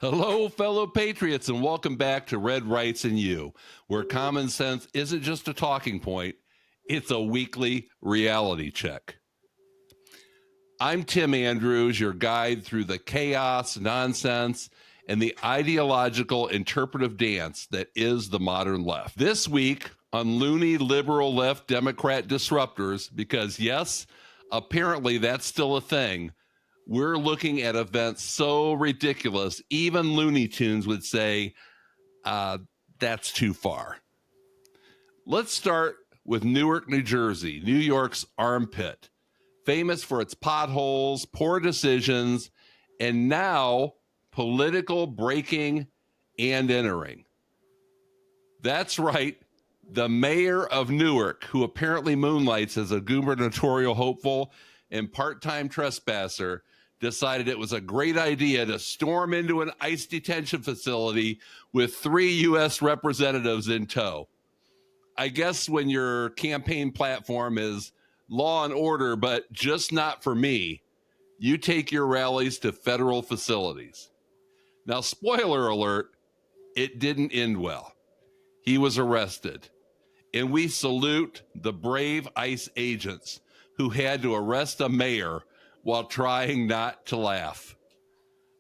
Hello, fellow patriots, and welcome back to Red, Rights, and You, where common sense isn't just a talking point, it's a weekly reality check. I'm Tim Andrews, your guide through the chaos, nonsense, and the ideological interpretive dance that is the modern left. This week on Looney Liberal Left Democrat Disruptors, because yes, apparently that's still a thing, we're looking at events so ridiculous, even Looney Tunes would say, that's too far. Let's start with Newark, New Jersey, New York's armpit, famous for its potholes, poor decisions, and now political breaking and entering. That's right. The mayor of Newark, who apparently moonlights as a gubernatorial hopeful and part-time trespasser, decided it was a great idea to storm into an ICE detention facility with 3 U.S. representatives in tow. I guess when your campaign platform is law and order, but just not for me, you take your rallies to federal facilities. Now, spoiler alert, it didn't end well. He was arrested, and we salute the brave ICE agents who had to arrest a mayor while trying not to laugh.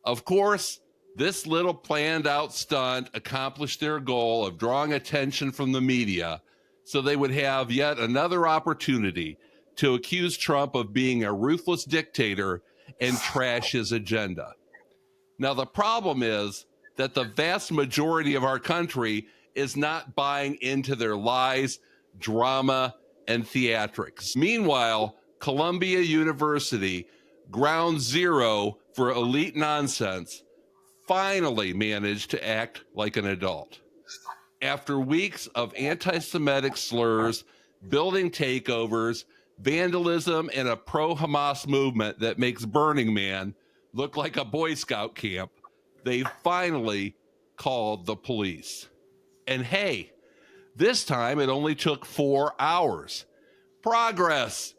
Of course, this little planned out stunt accomplished their goal of drawing attention from the media so they would have yet another opportunity to accuse Trump of being a ruthless dictator and trash his agenda. Now, the problem is that the vast majority of our country is not buying into their lies, drama, and theatrics. Meanwhile, Columbia University, ground zero for elite nonsense, finally managed to act like an adult. After weeks of anti-Semitic slurs, building takeovers, vandalism, and a pro-Hamas movement that makes Burning Man look like a Boy Scout camp, they finally called the police. And hey, this time it only took 4 hours. Progress.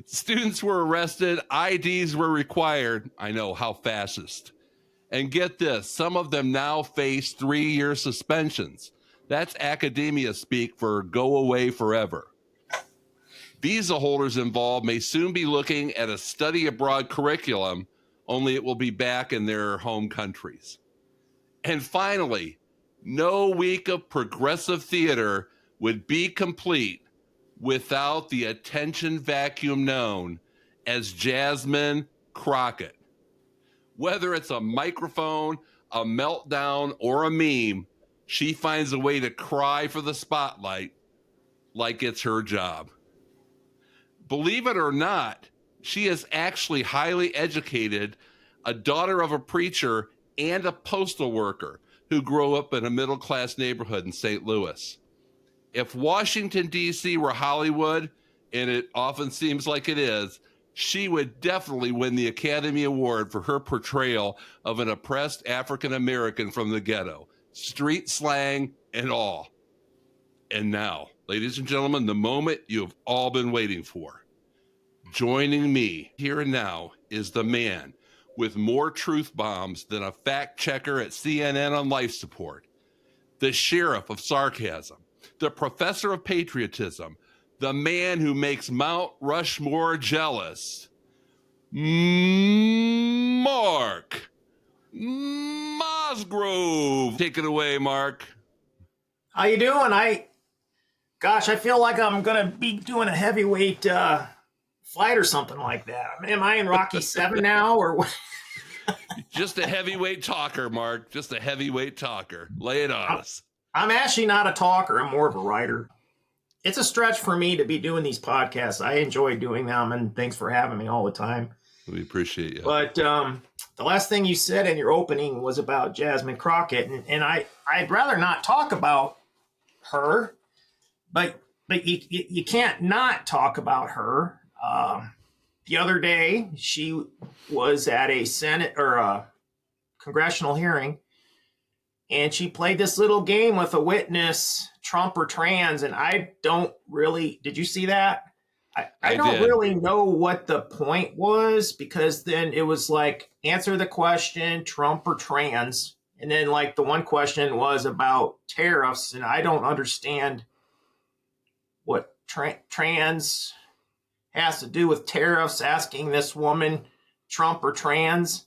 Students were arrested, IDs were required. I know, how fascist. And get this, some of them now face 3-year suspensions. That's academia speak for go away forever. Visa holders involved may soon be looking at a study abroad curriculum, only it will be back in their home countries. And finally, no week of progressive theater would be complete without the attention vacuum known as Jasmine Crockett. Whether it's a microphone, a meltdown, or a meme, she finds a way to cry for the spotlight like it's her job. Believe it or not, she is actually highly educated, a daughter of a preacher and a postal worker who grew up in a middle-class neighborhood in St. Louis. If Washington, D.C. were Hollywood, and it often seems like it is, she would definitely win the Academy Award for her portrayal of an oppressed African American from the ghetto, street slang and all. And now, ladies and gentlemen, the moment you have all been waiting for. Joining me here and now is the man with more truth bombs than a fact checker at CNN on life support, the sheriff of sarcasm, the professor of patriotism, the man who makes Mount Rushmore jealous, Mark Mosgrove. Take it away, Mark. How you doing? I feel like I'm gonna be doing a heavyweight fight or something like that. Am I in Rocky 7 now, or what? Just a heavyweight talker, Mark. Just a heavyweight talker. Lay it on us. I'm actually not a talker. I'm more of a writer. It's a stretch for me to be doing these podcasts. I enjoy doing them, and thanks for having me all the time. We appreciate you. But the last thing you said in your opening was about Jasmine Crockett, and I'd rather not talk about her, but you can't not talk about her. The other day, she was at a Senate or a congressional hearing, and she played this little game with a witness, Trump or trans, and I don't really. Did you see that? I don't did. really know what the point was, because then it was like, answer the question, Trump or trans. And then like the one question was about tariffs, and I don't understand what trans has to do with tariffs, asking this woman Trump or trans.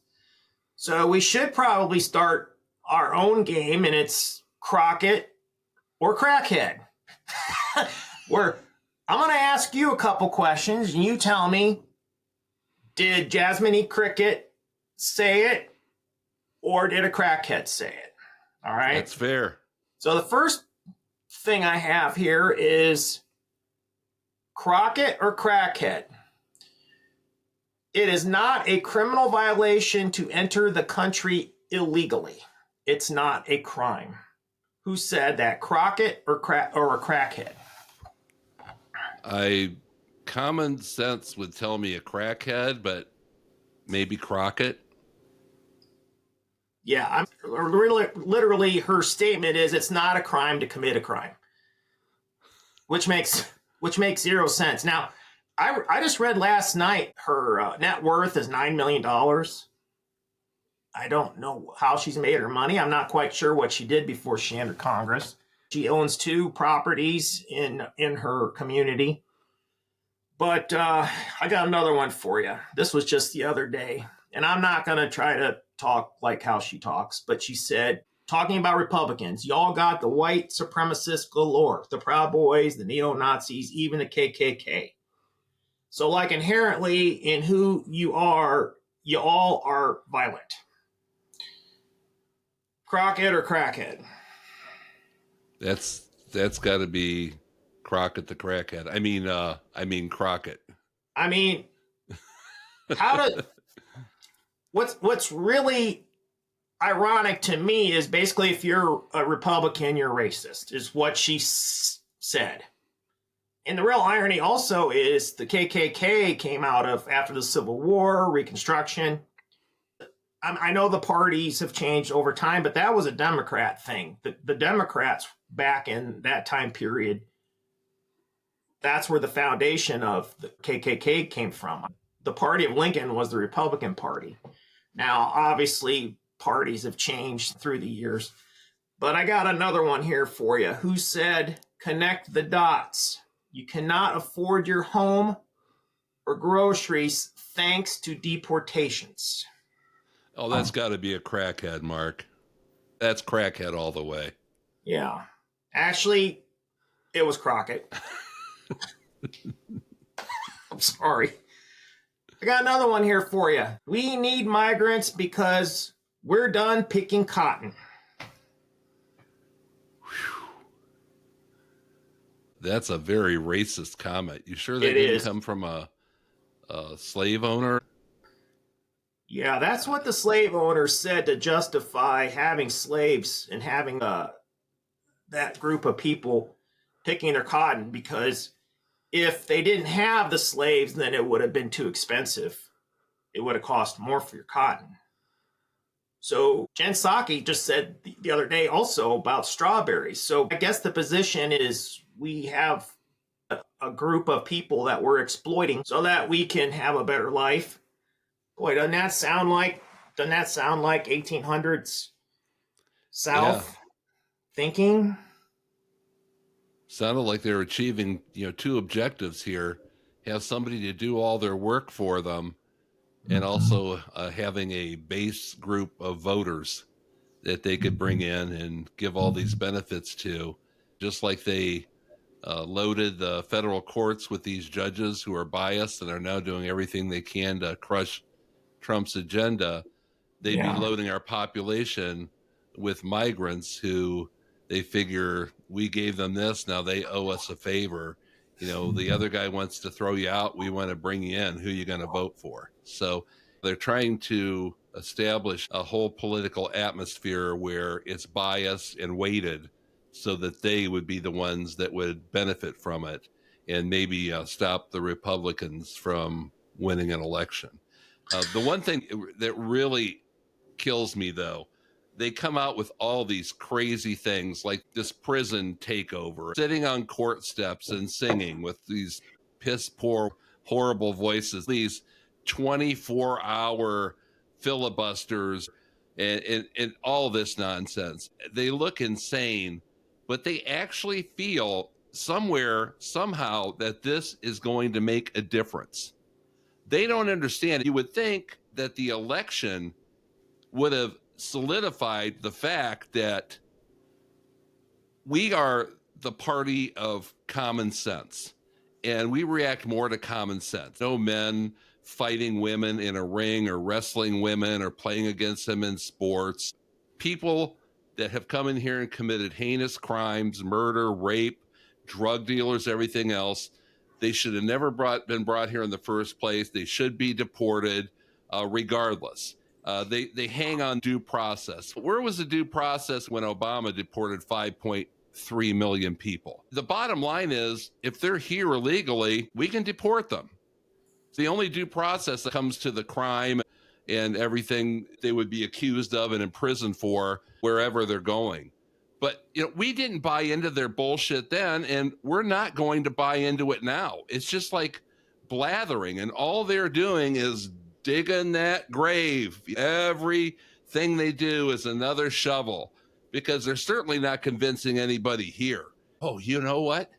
So we should probably start our own game, and it's Crockett or crackhead. Where I'm going to ask you a couple questions, and you tell me, did Jasmine E. Cricket say it, or did a crackhead say it? All right. That's fair. So the first thing I have here is Crockett or crackhead. It is not a criminal violation to enter the country illegally. It's not a crime. Who said that, Crockett or a crackhead? Common sense would tell me a crackhead, but maybe Crockett. Yeah, literally her statement is, it's not a crime to commit a crime, which makes zero sense. Now, I just read last night her net worth is $9 million. I don't know how she's made her money. I'm not quite sure what she did before she entered Congress. She owns 2 properties in her community. But I got another one for you. This was just the other day. And I'm not going to try to talk like how she talks, but she said, talking about Republicans, y'all got the white supremacists galore, the Proud Boys, the neo-Nazis, even the KKK. So like inherently in who you all are violent. Crockett or crackhead? That's got to be Crockett the crackhead. I mean Crockett. I mean, what's really ironic to me is basically, if you're a Republican, you're racist, is what she said. And the real irony also is the KKK came out of after the Civil War, Reconstruction. I know the parties have changed over time, but that was a Democrat thing. The Democrats back in that time period, that's where the foundation of the KKK came from. The party of Lincoln was the Republican Party. Now, obviously, parties have changed through the years. But I got another one here for you. Who said, connect the dots? You cannot afford your home or groceries thanks to deportations. Oh, that's got to be a crackhead, Mark. That's crackhead all the way. Yeah. Actually, it was Crockett. I'm sorry. I got another one here for you. We need migrants because we're done picking cotton. That's a very racist comment. You sure that It didn't is. come from a slave owner? Yeah, that's what the slave owners said to justify having slaves and having that group of people picking their cotton, because if they didn't have the slaves, then it would have been too expensive. It would have cost more for your cotton. So Jen Psaki just said the other day also about strawberries. So I guess the position is we have a group of people that we're exploiting so that we can have a better life. Boy, doesn't that sound like 1800s South thinking? Sounded like they were achieving, 2 objectives here: have somebody to do all their work for them, and also having a base group of voters that they could bring in and give all these benefits to. Just like they loaded the federal courts with these judges who are biased and are now doing everything they can to crush Trump's agenda, they'd be loading our population with migrants who they figure we gave them this, now they owe us a favor. The other guy wants to throw you out, we want to bring you in, who are you going to vote for? So they're trying to establish a whole political atmosphere where it's biased and weighted so that they would be the ones that would benefit from it, and maybe stop the Republicans from winning an election. The one thing that really kills me, though, they come out with all these crazy things like this prison takeover, sitting on court steps and singing with these piss poor, horrible voices, these 24-hour filibusters and all this nonsense. They look insane, but they actually feel somewhere, somehow, that this is going to make a difference. They don't understand. You would think that the election would have solidified the fact that we are the party of common sense, and we react more to common sense. No men fighting women in a ring or wrestling women or playing against them in sports. People that have come in here and committed heinous crimes, murder, rape, drug dealers, everything else, they should have never been brought here in the first place. They should be deported regardless. They hang on due process. Where was the due process when Obama deported 5.3 million people? The bottom line is, if they're here illegally, we can deport them. It's the only due process that comes to the crime and everything they would be accused of and imprisoned for wherever they're going. But we didn't buy into their bullshit then, and we're not going to buy into it now. It's just like blathering, and all they're doing is digging that grave. Everything they do is another shovel, because they're certainly not convincing anybody here. Oh, you know what?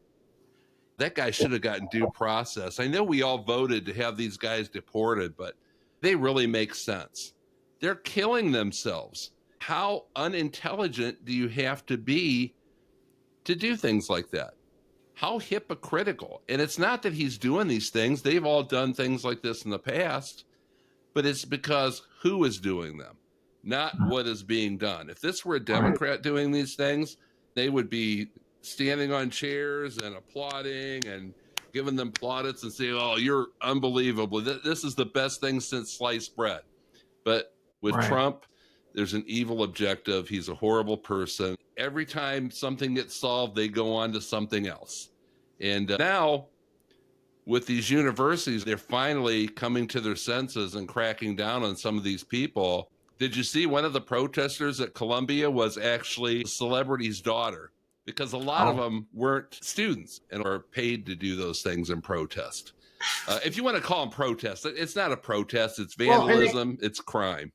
That guy should have gotten due process. I know we all voted to have these guys deported, but they really make sense. They're killing themselves. How unintelligent do you have to be to do things like that? How hypocritical. And it's not that he's doing these things. They've all done things like this in the past, but it's because who is doing them, not what is being done. If this were a Democrat doing these things, they would be standing on chairs and applauding and giving them plaudits and saying, oh, you're unbelievable. This is the best thing since sliced bread. But with Trump, there's an evil objective. He's a horrible person. Every time something gets solved, they go on to something else. And now, with these universities, they're finally coming to their senses and cracking down on some of these people. Did you see one of the protesters at Columbia was actually a celebrity's daughter? Because a lot of them weren't students and are paid to do those things and protest. If you want to call them protests, it's not a protest. It's vandalism. It's crime.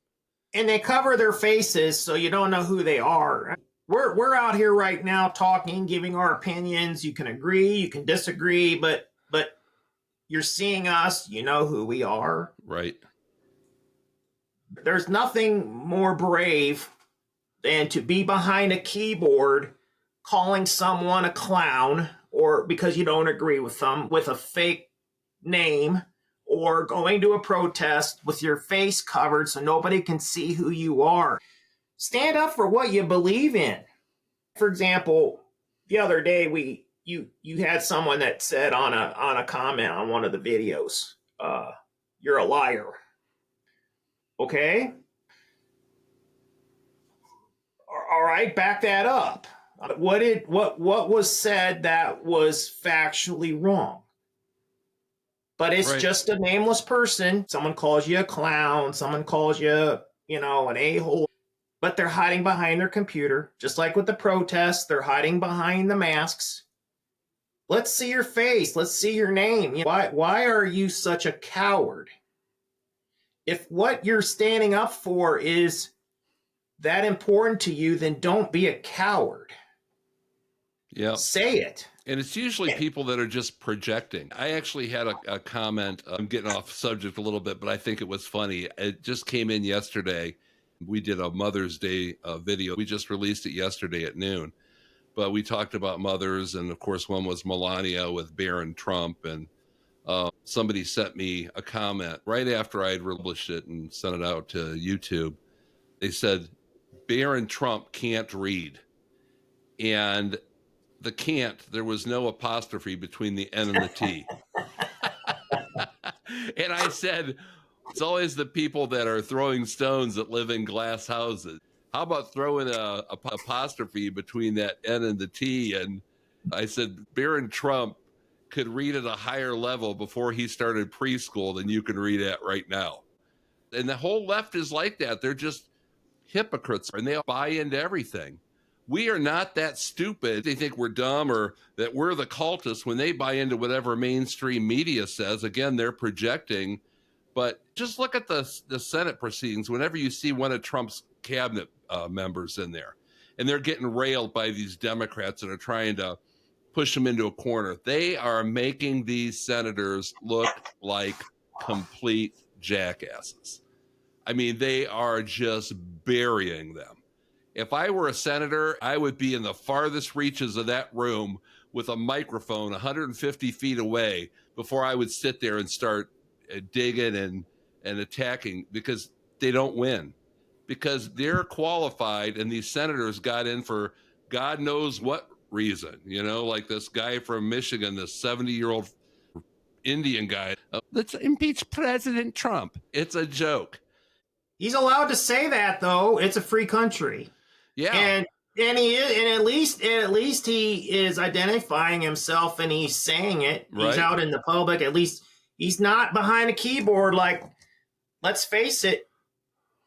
And they cover their faces so you don't know who they are. We're out here right now talking, giving our opinions. You can agree, you can disagree, but you're seeing us, you know who we are. Right. There's nothing more brave than to be behind a keyboard calling someone a clown, or because you don't agree with them, with a fake name, or going to a protest with your face covered so nobody can see who you are. Stand up for what you believe in. For example, the other day you had someone that said on a comment on one of the videos, you're a liar. Okay? All right, back that up. What was said that was factually wrong? But it's just a nameless person. Someone calls you a clown. Someone calls you, an a-hole. But they're hiding behind their computer. Just like with the protests, they're hiding behind the masks. Let's see your face. Let's see your name. Why are you such a coward? If what you're standing up for is that important to you, then don't be a coward. Yeah. Say it. And it's usually people that are just projecting. I actually had a comment. I'm getting off subject a little bit, but I think it was funny. It just came in yesterday. We did a Mother's Day video. We just released it yesterday at noon. But we talked about mothers, and of course, one was Melania with Barron Trump. And somebody sent me a comment right after I had published it and sent it out to YouTube. They said, Barron Trump can't read. And the can't, there was no apostrophe between the N and the T. And I said, it's always the people that are throwing stones that live in glass houses. How about throwing a apostrophe between that N and the T? And I said, Barron Trump could read at a higher level before he started preschool than you can read at right now. And the whole left is like that. They're just hypocrites, and they buy into everything. We are not that stupid. They think we're dumb or that we're the cultists when they buy into whatever mainstream media says. Again, they're projecting. But just look at the Senate proceedings. Whenever you see one of Trump's cabinet members in there, and they're getting railed by these Democrats that are trying to push them into a corner, they are making these senators look like complete jackasses. I mean, they are just burying them. If I were a senator, I would be in the farthest reaches of that room with a microphone 150 feet away before I would sit there and start digging and attacking, because they don't win, because they're qualified, and these senators got in for God knows what reason, like this guy from Michigan, this 70-year-old Indian guy. Let's impeach President Trump. It's a joke. He's allowed to say that, though. It's a free country. Yeah. And he is, and at least he is identifying himself and he's saying it. Right. He's out in the public. At least he's not behind a keyboard. Like, let's face it,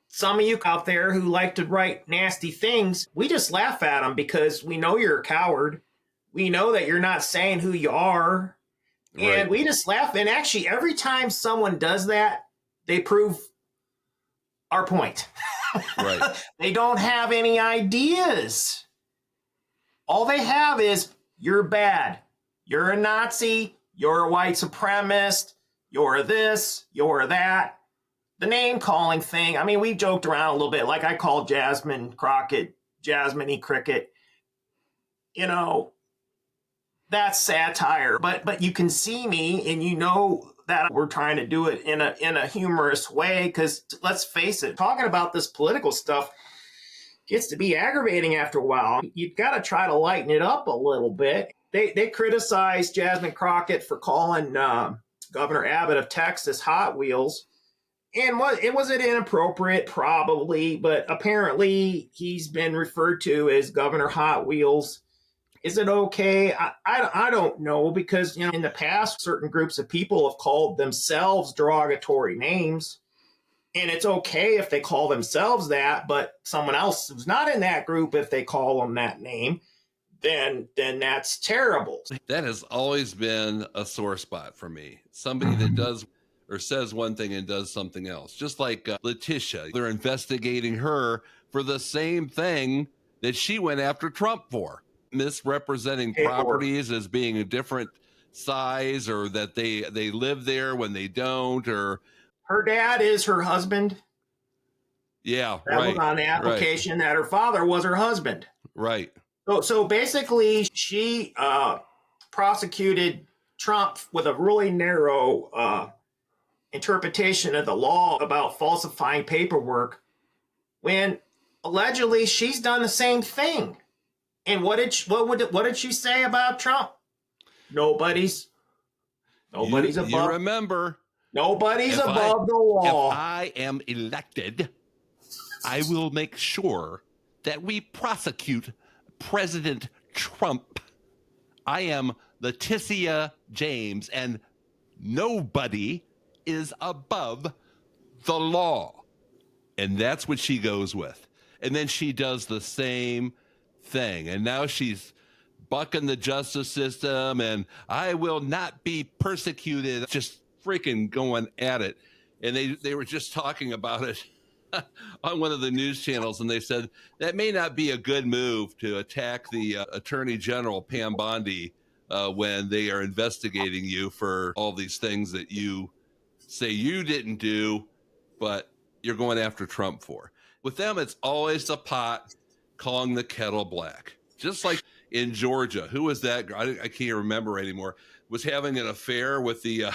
some of you out there who like to write nasty things, we just laugh at them because we know you're a coward. We know that you're not saying who you are. Right. And we just laugh. And actually, every time someone does that, they prove our point. Right. They don't have any ideas. All they have is, you're bad. You're a Nazi. You're a white supremacist. You're this. You're that. The name calling thing. I mean, we joked around a little bit. Like I called Jasmine Crockett, Jasmine E. Cricket. That's satire. But you can see me and you know that we're trying to do it in a humorous way, because let's face it, talking about this political stuff gets to be aggravating after a while. You've got to try to lighten it up a little bit. They criticized Jasmine Crockett for calling Governor Abbott of Texas Hot Wheels. And was it inappropriate? Probably, but apparently he's been referred to as Governor Hot Wheels. Is it okay? I don't know, because in the past, certain groups of people have called themselves derogatory names, and it's okay if they call themselves that. But someone else who's not in that group, if they call them that name, then that's terrible. That has always been a sore spot for me. Somebody that does or says one thing and does something else, just like Letitia. They're investigating her for the same thing that she went after Trump for. Misrepresenting properties as being a different size, or that they live there when they don't, or her dad is her husband. Yeah, that right. was on the application, right. That her father was her husband. Right. So basically, she prosecuted Trump with a really narrow interpretation of the law about falsifying paperwork, when allegedly she's done the same thing. And what did she say about Trump? Nobody's above. You remember? Nobody's above the law. If I am elected, I will make sure that we prosecute President Trump. I am Letitia James, and nobody is above the law. And that's what she goes with. And then she does the same thing. And now she's bucking the justice system, and I will not be persecuted. Just freaking going at it. And they were just talking about it on one of the news channels, and they said that may not be a good move to attack the Attorney General, Pam Bondi, when they are investigating you for all these things that you say you didn't do, but you're going after Trump for. With them, it's always the pot calling the kettle black. Just like in Georgia, who was that girl? I can't remember anymore. Was having an affair with the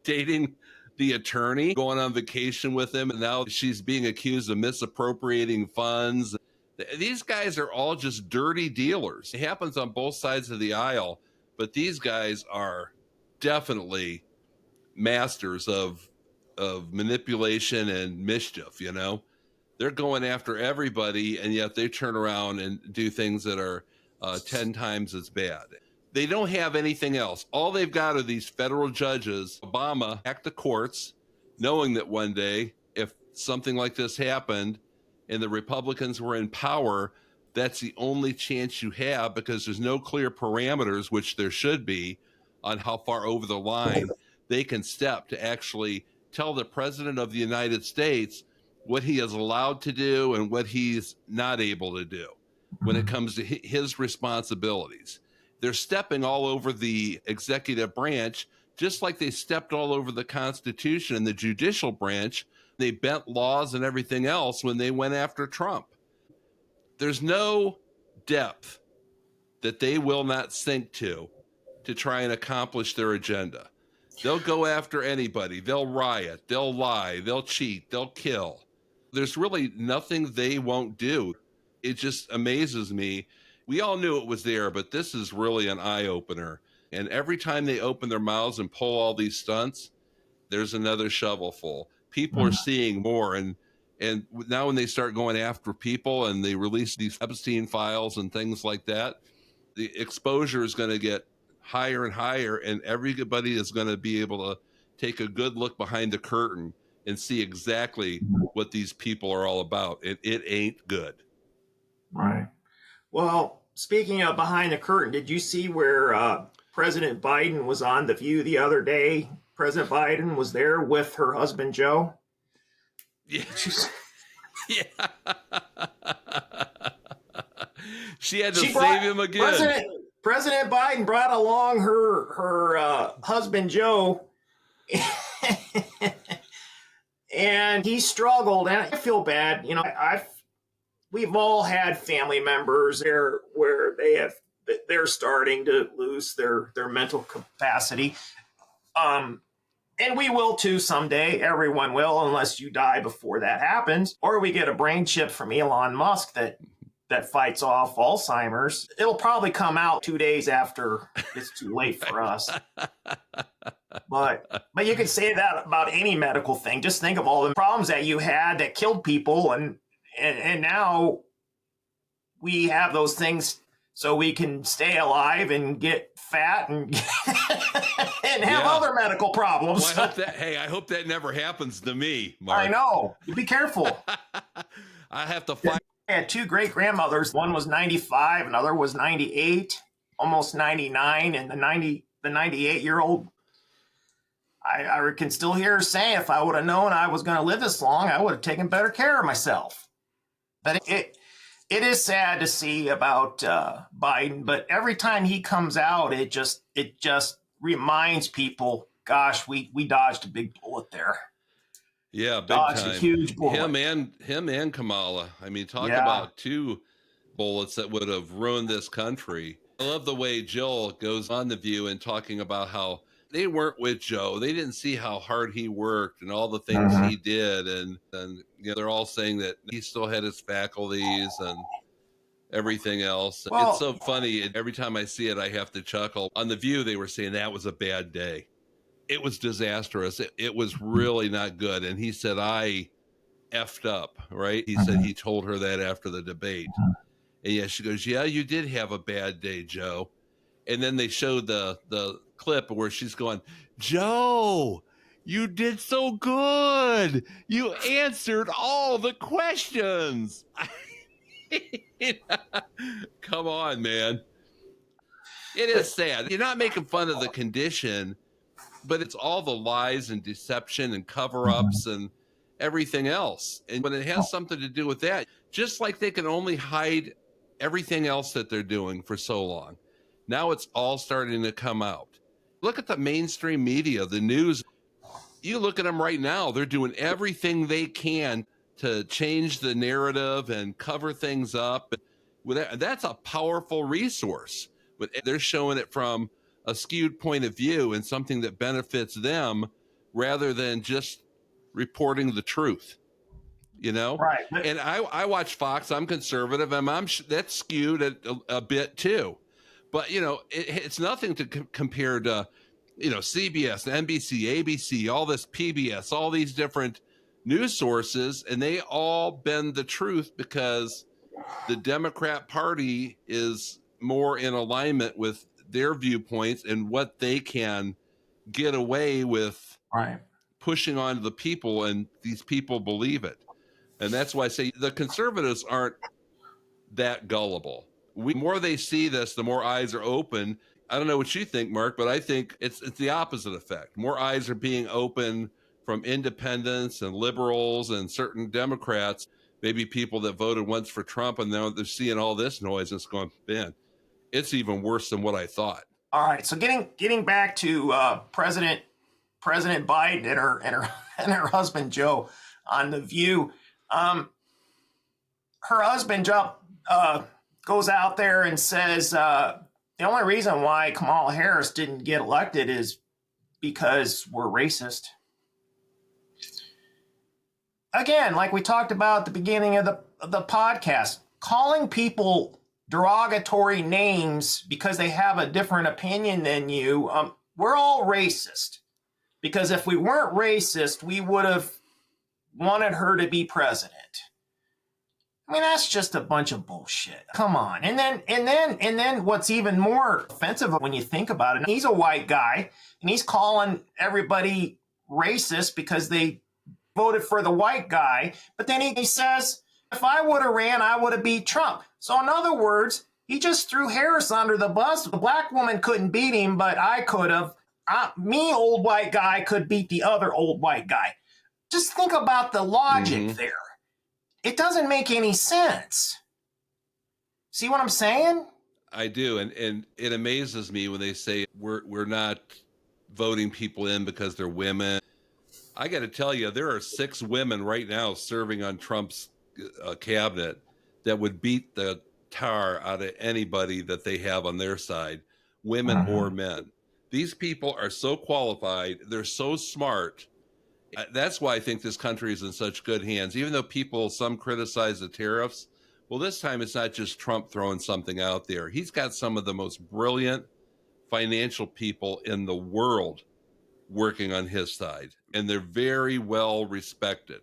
dating the attorney, going on vacation with him, and now she's being accused of misappropriating funds. These guys are all just dirty dealers. It happens on both sides of the aisle, but these guys are definitely masters of manipulation and mischief, They're going after everybody, and yet they turn around and do things that are 10 times as bad. They don't have anything else. All they've got are these federal judges. Obama hacked the courts, knowing that one day, if something like this happened and the Republicans were in power, That's the only chance you have, because there's no clear parameters, which there should be, on how far over the line they can step to actually tell the president of the United States what he is allowed to do and what he's not able to do when it comes to his responsibilities. They're stepping all over the executive branch, just like they stepped all over the Constitution and the judicial branch. They bent laws and everything else when they went after Trump. There's no depth that they will not sink to try and accomplish their agenda. They'll go after anybody. They'll riot. They'll lie. They'll cheat. They'll kill. There's really nothing they won't do. It just amazes me. We all knew it was there, but this is really an eye-opener. And every time they open their mouths and pull all these stunts, there's another shovelful. People are seeing more. And now when they start going after people and they release these Epstein files and things like that, the exposure is going to get higher and higher, and everybody is going to be able to take a good look behind the curtain and see exactly what these people are all about. It ain't good. Right. Well, speaking of behind the curtain, did you see where President Biden was on The View the other day? President Biden was there with her husband, Joe. Yeah. Yeah. She had to save him again. President Biden brought along her husband, Joe, and he struggled. And I feel bad. You know, we've all had family members there where they're starting to lose their mental capacity. And we will too someday. Everyone will, unless you die before that happens, or we get a brain chip from Elon Musk that fights off Alzheimer's. It'll probably come out 2 days after it's too late for us. But you can say that about any medical thing. Just think of all the problems that you had that killed people, and now we have those things so we can stay alive and get fat and and have other medical problems. Well, I hope that never happens to me, Mark. I know. Be careful. I have to fight. I had two great grandmothers. One was 95, another was 98, almost 99, and the 98-year-old, I can still hear her say, if I would have known I was going to live this long, I would have taken better care of myself. But it is sad to see about Biden, but every time he comes out, it just reminds people, gosh, we dodged a big bullet there. Yeah, big dodged time. A huge bullet. Him and Kamala. I mean, talk about two bullets that would have ruined this country. I love the way Jill goes on The View and talking about how they weren't with Joe. They didn't see how hard he worked and all the things he did. And you know, they're all saying that he still had his faculties and everything else. Well, it's so funny. Every time I see it, I have to chuckle. On The View, they were saying that was a bad day. It was disastrous. It was really not good. And he said, I effed up, right? He said he told her that after the debate. And yeah, she goes, yeah, you did have a bad day, Joe. And then they showed the clip where she's going, Joe, you did so good. You answered all the questions. Come on, man. It is sad. You're not making fun of the condition, but it's all the lies and deception and cover-ups and everything else. And when it has something to do with that, just like they can only hide everything else that they're doing for so long, now it's all starting to come out. Look at the mainstream media, the news. You look at them right now, they're doing everything they can to change the narrative and cover things up. That's a powerful resource. But they're showing it from a skewed point of view and something that benefits them rather than just reporting the truth, you know? Right. And I watch Fox. I'm conservative, and that's skewed a bit too. But, you know, it's nothing to compare to, you know, CBS, NBC, ABC, all this PBS, all these different news sources, and they all bend the truth because the Democrat Party is more in alignment with their viewpoints and what they can get away with pushing onto the people, and these people believe it. And that's why I say the conservatives aren't that gullible. The more they see this, the more eyes are open. I don't know what you think, Mark, but I think it's the opposite effect. More eyes are being open from independents and liberals and certain Democrats, maybe people that voted once for Trump, and now they're seeing all this noise and it's going, man, it's even worse than what I thought. All right, so getting back to President Biden and her husband Joe on The View. Her husband Joe goes out there and says the only reason why Kamala Harris didn't get elected is because we're racist. Again, like we talked about at the beginning of the podcast, calling people derogatory names because they have a different opinion than you, we're all racist. Because if we weren't racist, we would have wanted her to be president. I mean, that's just a bunch of bullshit. Come on. And then what's even more offensive when you think about it, he's a white guy and he's calling everybody racist because they voted for the white guy. But then he says, if I would have ran, I would have beat Trump. So in other words, he just threw Harris under the bus. The black woman couldn't beat him, but I could have. Me, old white guy, could beat the other old white guy. Just think about the logic there. It doesn't make any sense. See what I'm saying? I do, and it amazes me when they say we're not voting people in because they're women. I got to tell you, there are 6 women right now serving on Trump's cabinet that would beat the tar out of anybody that they have on their side, women or men. These people are so qualified. They're so smart. That's why I think this country is in such good hands. Even though some criticize the tariffs, well, this time it's not just Trump throwing something out there. He's got some of the most brilliant financial people in the world working on his side, and they're very well respected.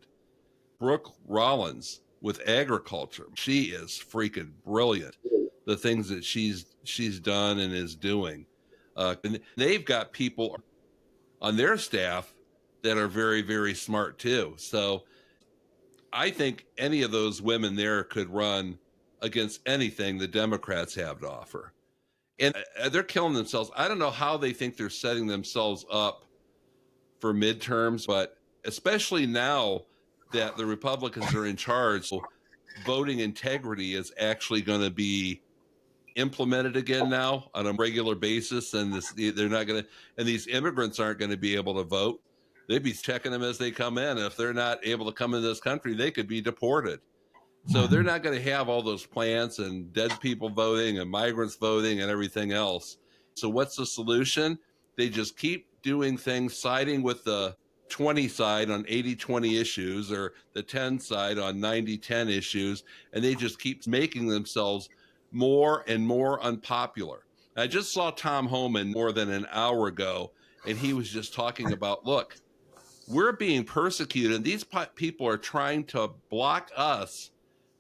Brooke Rollins with agriculture, she is freaking brilliant. The things that she's done and is doing. And they've got people on their staff that are very, very smart too. So I think any of those women there could run against anything the Democrats have to offer. And they're killing themselves. I don't know how they think they're setting themselves up for midterms, but especially now that the Republicans are in charge, so voting integrity is actually going to be implemented again now on a regular basis, and they're not going to, and these immigrants aren't going to be able to vote. They'd be checking them as they come in. If they're not able to come into this country, they could be deported. So they're not going to have all those plants and dead people voting and migrants voting and everything else. So what's the solution? They just keep doing things, siding with the 20 side on 80-20 issues or the 10 side on 90-10 issues, and they just keep making themselves more and more unpopular. I just saw Tom Homan more than an hour ago, and he was just talking about, look, we're being persecuted. These people are trying to block us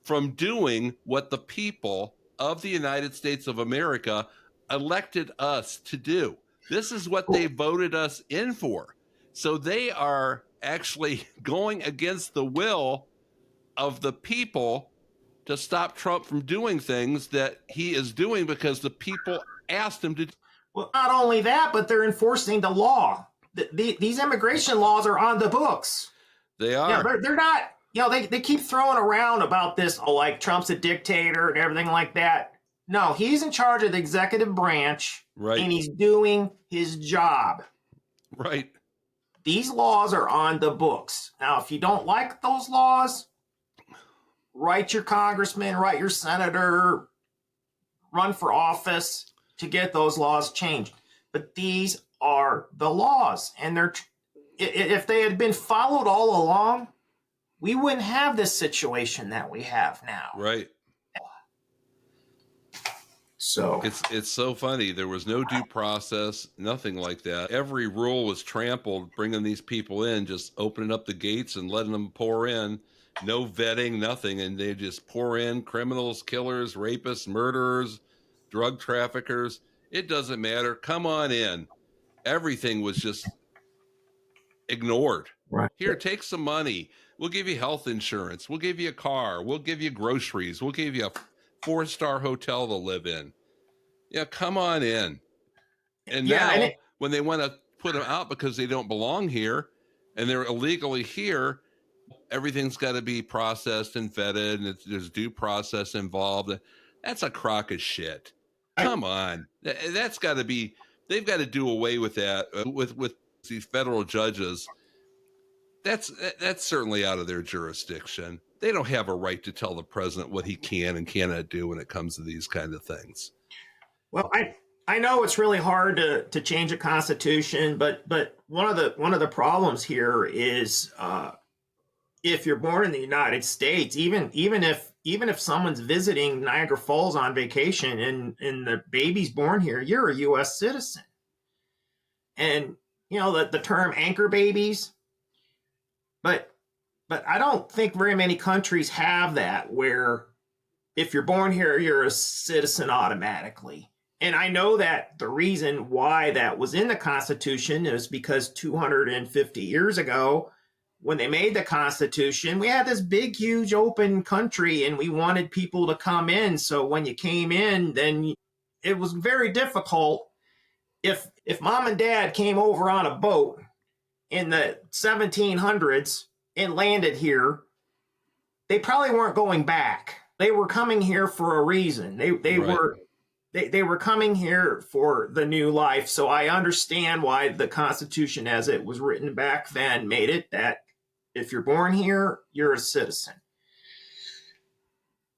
from doing what the people of the United States of America elected us to do. This is what they voted us in for. So they are actually going against the will of the people to stop Trump from doing things that he is doing because the people asked him to do. Well, not only that, but they're enforcing the law. These immigration laws are on the books. They are. Yeah, they're not, they keep throwing around about this, like Trump's a dictator and everything like that. No, he's in charge of the executive branch, right, and he's doing his job. Right. These laws are on the books. Now, if you don't like those laws, write your congressman, write your senator, run for office to get those laws changed. But these are the laws, and if they had been followed all along, we wouldn't have this situation that we have now. Right. So it's so funny. There was no due process, nothing like that. Every rule was trampled, bringing these people in, just opening up the gates and letting them pour in. No vetting, nothing, and they just pour in criminals, killers, rapists, murderers, drug traffickers. It doesn't matter. Come on in. Everything was just ignored. Right. Here, take some money. We'll give you health insurance. We'll give you a car. We'll give you groceries. We'll give you 4-star hotel to live in. Yeah, come on in. And Yeah, now when they want to put them out because they don't belong here and they're illegally here, everything's got to be processed and vetted, and there's due process involved. That's a crock of shit. Come on. That's got to be, they've got to do away with that with these federal judges. That's certainly out of their jurisdiction. They don't have a right to tell the president what he can and cannot do when it comes to these kind of things. Well, I know it's really hard to change a constitution, but one of the problems here is if you're born in the United States, even if someone's visiting Niagara Falls on vacation and the baby's born here, you're a U.S. citizen. And you know the term anchor babies, but I don't think very many countries have that where if you're born here, you're a citizen automatically. And I know that the reason why that was in the Constitution is because 250 years ago, when they made the Constitution, we had this big, huge open country and we wanted people to come in. So when you came in, then it was very difficult. If mom and dad came over on a boat in the 1700s and landed here, they probably weren't going back. They were coming here for a reason. They were coming here for the new life. So I understand why the Constitution, as it was written back then, made it that if you're born here, you're a citizen.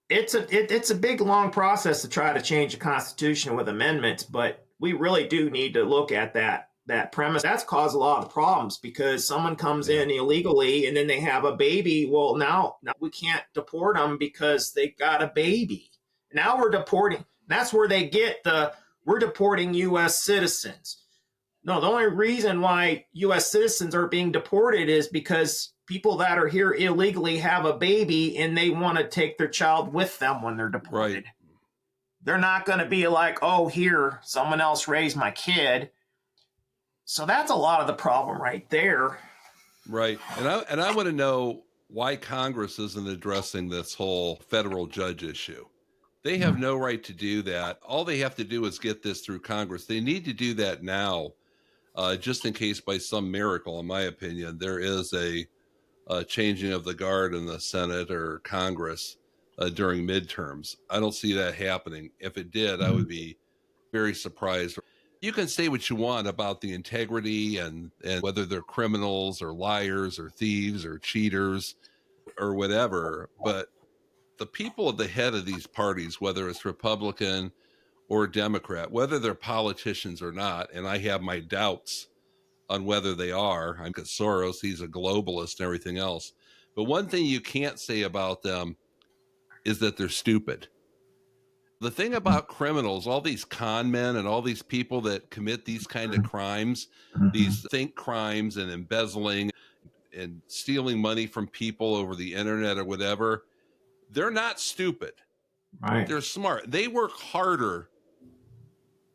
It's a big, long process to try to change the Constitution with amendments, but we really do need to look at that premise. That's caused a lot of problems because someone comes in illegally and then they have a baby. Well, now we can't deport them because they got a baby. Now we're deporting. That's where they get we're deporting U.S. citizens. No, the only reason why U.S. citizens are being deported is because people that are here illegally have a baby and they want to take their child with them when they're deported. Right. They're not going to be like, oh, here, someone else raised my kid. So that's a lot of the problem right there. Right. And I want to know why Congress isn't addressing this whole federal judge issue. They have no right to do that. All they have to do is get this through Congress. They need to do that now, just in case by some miracle, in my opinion, there is a changing of the guard in the Senate or Congress during midterms. I don't see that happening. If it did, I would be very surprised. You can say what you want about the integrity and whether they're criminals or liars or thieves or cheaters or whatever, but the people at the head of these parties, whether it's Republican or Democrat, whether they're politicians or not, and I have my doubts on whether they are. I'm at Soros, he's a globalist and everything else. But one thing you can't say about them is that they're stupid. The thing about criminals, all these con men and all these people that commit these kind of crimes, these think crimes and embezzling and stealing money from people over the internet or whatever, they're not stupid. Right. They're smart. They work harder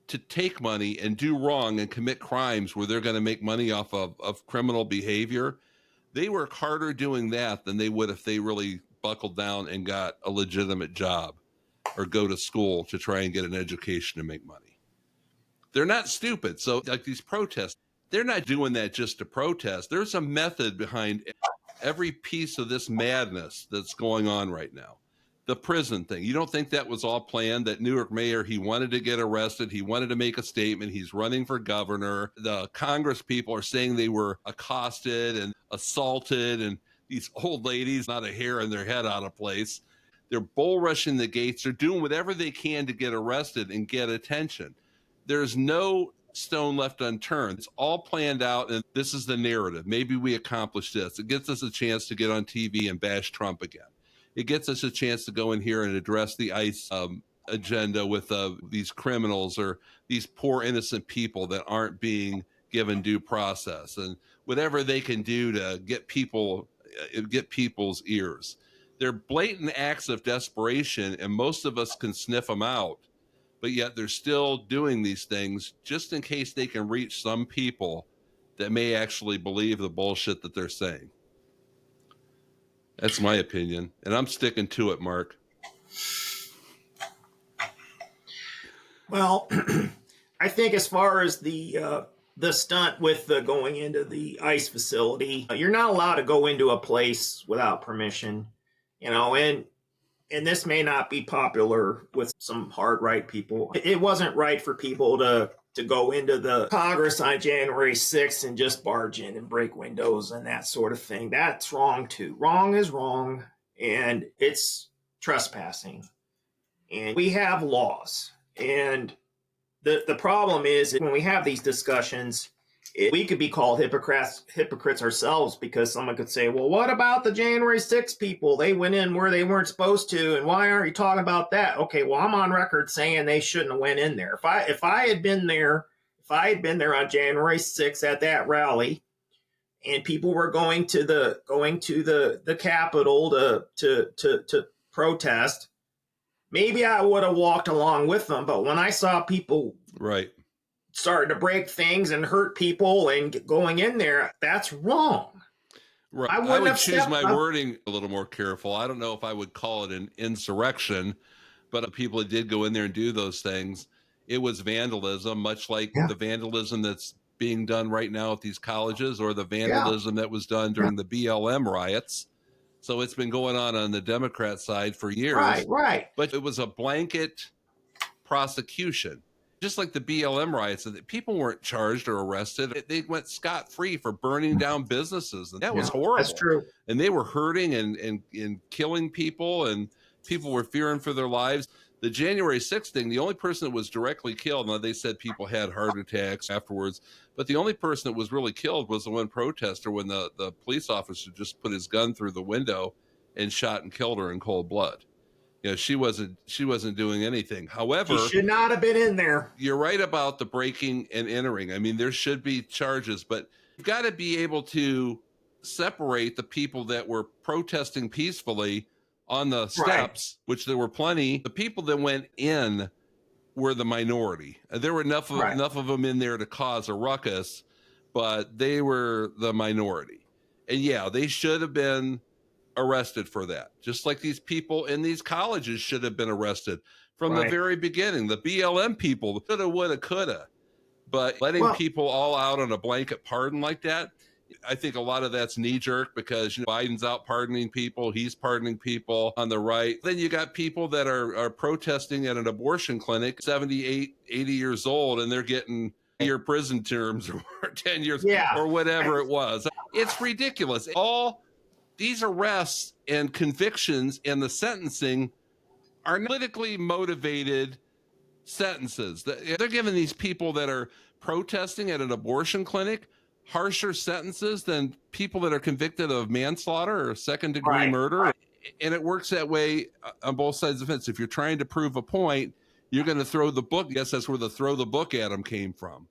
to take money and do wrong and commit crimes where they're going to make money off of criminal behavior. They work harder doing that than they would if they really buckled down and got a legitimate job or go to school to try and get an education to make money. They're not stupid. So like these protests, they're not doing that just to protest. There's a method behind every piece of this madness that's going on right now. The prison thing. You don't think that was all planned? That Newark mayor, he wanted to get arrested. He wanted to make a statement. He's running for governor. The Congress people are saying they were accosted and assaulted, and these old ladies, not a hair in their head out of place. They're bull rushing the gates. They're doing whatever they can to get arrested and get attention. There's no stone left unturned. It's all planned out, and this is the narrative. Maybe we accomplish this. It gets us a chance to get on TV and bash Trump again. It gets us a chance to go in here and address the ICE agenda with these criminals or these poor innocent people that aren't being given due process, and whatever they can do to get people's ears. They're blatant acts of desperation, and most of us can sniff them out, but yet they're still doing these things just in case they can reach some people that may actually believe the bullshit that they're saying. That's my opinion, and I'm sticking to it, Mark. Well, I think as far as the stunt with the going into the ice facility, you're not allowed to go into a place without permission, and this may not be popular with some hard right people. It wasn't right for people to go into the Congress on January 6th and just barge in and break windows and that sort of thing. That's wrong too. Wrong is wrong, and it's trespassing. And we have laws. And the problem is when we have these discussions, we could be called hypocrites ourselves, because someone could say, well, what about the January 6th people? They went in where they weren't supposed to, and why aren't you talking about that? Okay, well, I'm on record saying they shouldn't have went in there. If I had been there on January 6th at that rally, and people were going to the Capitol to protest, maybe I would have walked along with them. But when I saw people Right. starting to break things and hurt people and going in there, that's wrong. Right. I I wouldn't would have choose stepped my up. wording a little more careful. I don't know if I would call it an insurrection, but people that did go in there and do those things, it was vandalism, much like Yeah. the vandalism that's being done right now at these colleges, or the Yeah. vandalism that was done during the BLM riots. So it's been going on the Democrat side for years, Right. but it was a blanket prosecution. Just like the BLM riots, people weren't charged or arrested. They went scot-free for burning down businesses. And that was horrible. That's true. And they were hurting and killing people, and people were fearing for their lives. The January 6th thing, the only person that was directly killed, now they said people had heart attacks afterwards, but the only person that was really killed was the one protester, when the police officer just put his gun through the window and shot and killed her in cold blood. She wasn't doing anything. However, She should not have been in there. You're right about the breaking and entering. I mean, there should be charges, but you've got to be able to separate the people that were protesting peacefully on the steps, which there were plenty. The people that went in were the minority. There were enough of them in there to cause a ruckus, but they were the minority. And yeah, they should have been arrested for that, just like these people in these colleges should have been arrested from the very beginning. The BLM people coulda, woulda, coulda, but letting people all out on a blanket pardon like that, I think a lot of that's knee-jerk, because Biden's out pardoning people, he's pardoning people on the right. Then you got people that are protesting at an abortion clinic, 78, 80 years old, and they're getting year prison terms or 10 years or whatever it was. It's ridiculous. All these arrests and convictions and the sentencing are politically motivated sentences. They're giving these people that are protesting at an abortion clinic harsher sentences than people that are convicted of manslaughter or second-degree murder. And it works that way on both sides of the fence. If you're trying to prove a point, you're going to throw the book. Yes, that's where the throw the book at them came from.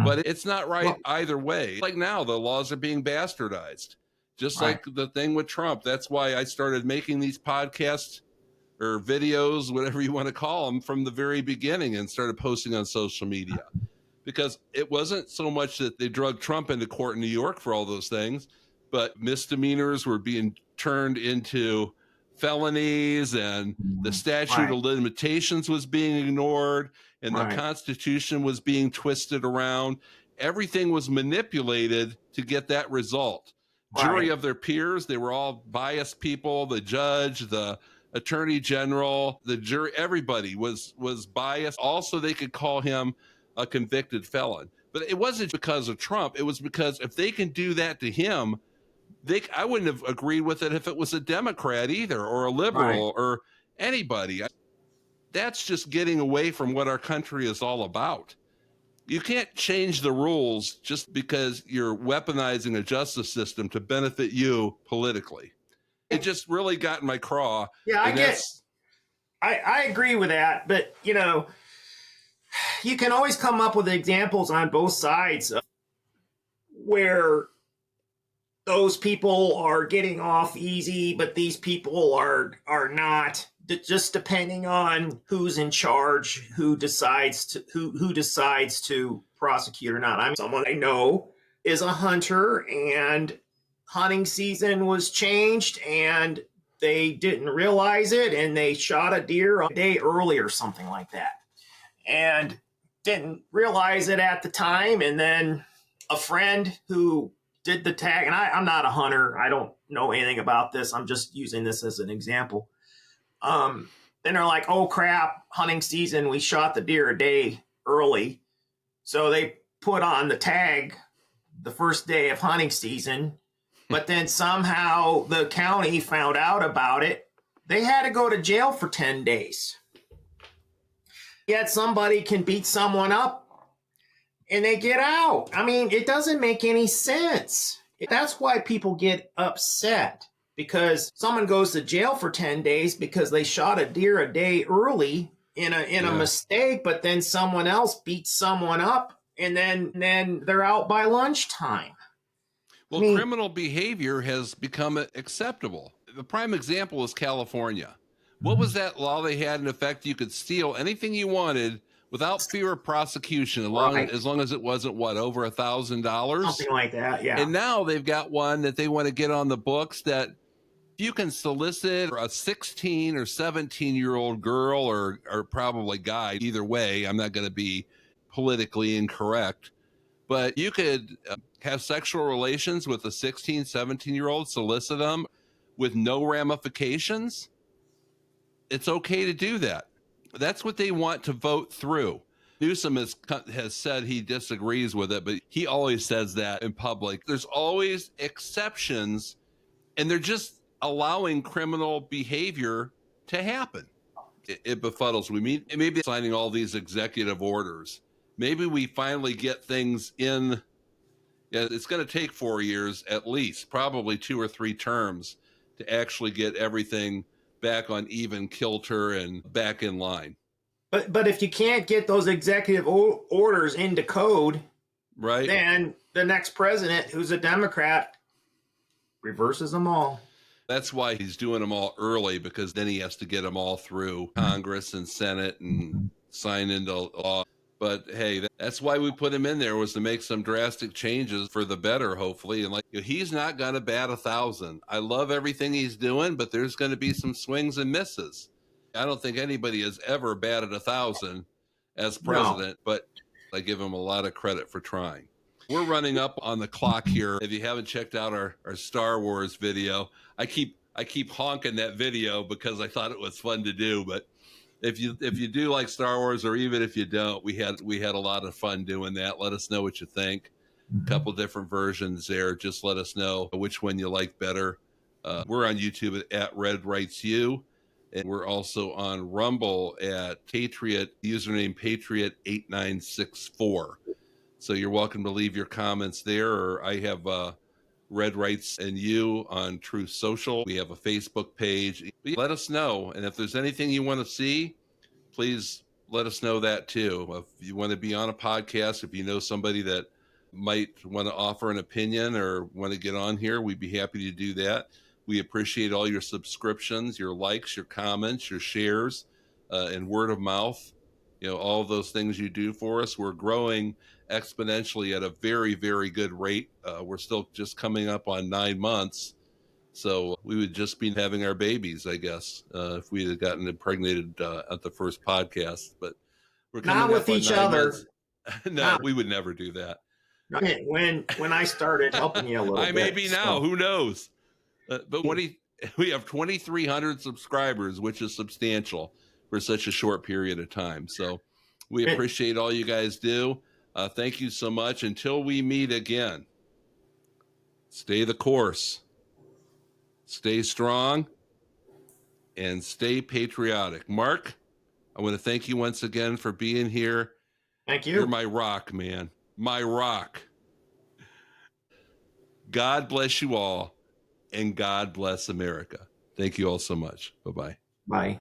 But it's not right either way. Like now, the laws are being bastardized. Just like the thing with Trump. That's why I started making these podcasts or videos, whatever you want to call them, from the very beginning, and started posting on social media. Because it wasn't so much that they drug Trump into court in New York for all those things, but misdemeanors were being turned into felonies, and the statute of limitations was being ignored, and the Constitution was being twisted around. Everything was manipulated to get that result. Jury of their peers, they were all biased people. The judge, the attorney general, the jury, everybody was biased. Also, they could call him a convicted felon. But it wasn't because of Trump. It was because if they can do that to him, I wouldn't have agreed with it if it was a Democrat either, or a liberal, or anybody. That's just getting away from what our country is all about. You can't change the rules just because you're weaponizing a justice system to benefit you politically. It just really got in my craw. Yeah, I agree with that. But, you can always come up with examples on both sides where those people are getting off easy, but these people are not. Just depending on who's in charge, who decides to prosecute or not. I'm someone I know is a hunter, and hunting season was changed, and they didn't realize it, and they shot a deer a day early or something like that. and didn't realize it at the time. And then a friend who did the tag, and I'm not a hunter. I don't know anything about this. I'm just using this as an example. Then they're like, oh crap, hunting season, we shot the deer a day early. So they put on the tag the first day of hunting season, but then somehow the county found out about it. They had to go to jail for 10 days. Yet somebody can beat someone up and they get out. I mean, it doesn't make any sense. That's why people get upset, because someone goes to jail for 10 days because they shot a deer a day early in a mistake, but then someone else beats someone up and then they're out by lunchtime. Well, criminal behavior has become acceptable. The prime example is California. What was that law they had in effect? You could steal anything you wanted without fear of prosecution, as long as it wasn't, over $1,000? Something like that, yeah. And now they've got one that they want to get on the books that you can solicit a 16 or 17-year-old girl or probably guy. Either way, I'm not going to be politically incorrect, but you could have sexual relations with a 16, 17-year-old, solicit them with no ramifications. It's okay to do that. That's what they want to vote through. Newsom has said he disagrees with it, but he always says that in public. There's always exceptions, and they're just allowing criminal behavior to happen. It befuddles me. Maybe signing all these executive orders. Maybe we finally get things in. Yeah, it's going to take 4 years at least, probably 2 or 3 terms, to actually get everything back on even kilter and back in line. But if you can't get those executive orders into code, right, then the next president, who's a Democrat, reverses them all. That's why he's doing them all early, because then he has to get them all through Congress and Senate and sign into law. But hey, that's why we put him in there, was to make some drastic changes for the better, hopefully. And he's not going to bat 1,000. I love everything he's doing, but there's going to be some swings and misses. I don't think anybody has ever batted 1,000 as president, but I give him a lot of credit for trying. We're running up on the clock here. If you haven't checked out our Star Wars video, I keep honking that video because I thought it was fun to do. But if you do like Star Wars, or even if you don't, we had a lot of fun doing that. Let us know what you think. A couple different versions there. Just let us know which one you like better. We're on YouTube at Red Writes You, and we're also on Rumble at Patriot, username Patriot8964. So you're welcome to leave your comments there, or I have Red Writes and You on Truth Social. We have a Facebook page. Let us know, and if there's anything you want to see, please let us know that too. If you want to be on a podcast, if you know somebody that might want to offer an opinion or want to get on here, we'd be happy to do that. We appreciate all your subscriptions, your likes, your comments, your shares, and word of mouth. All of those things you do for us. We're growing exponentially at a very, very good rate. We're still just coming up on 9 months. So we would just be having our babies, I guess, if we had gotten impregnated at the first podcast. But we're coming not with each other. No, we would never do that. When I started helping you a little bit. I may be now. Who knows? But we have 2,300 subscribers, which is substantial for such a short period of time. So we appreciate all you guys do. Thank you so much. Until we meet again, stay the course, stay strong, and stay patriotic. Mark, I want to thank you once again for being here. Thank you. You're my rock, man. My rock. God bless you all, and God bless America. Thank you all so much. Bye-bye. Bye.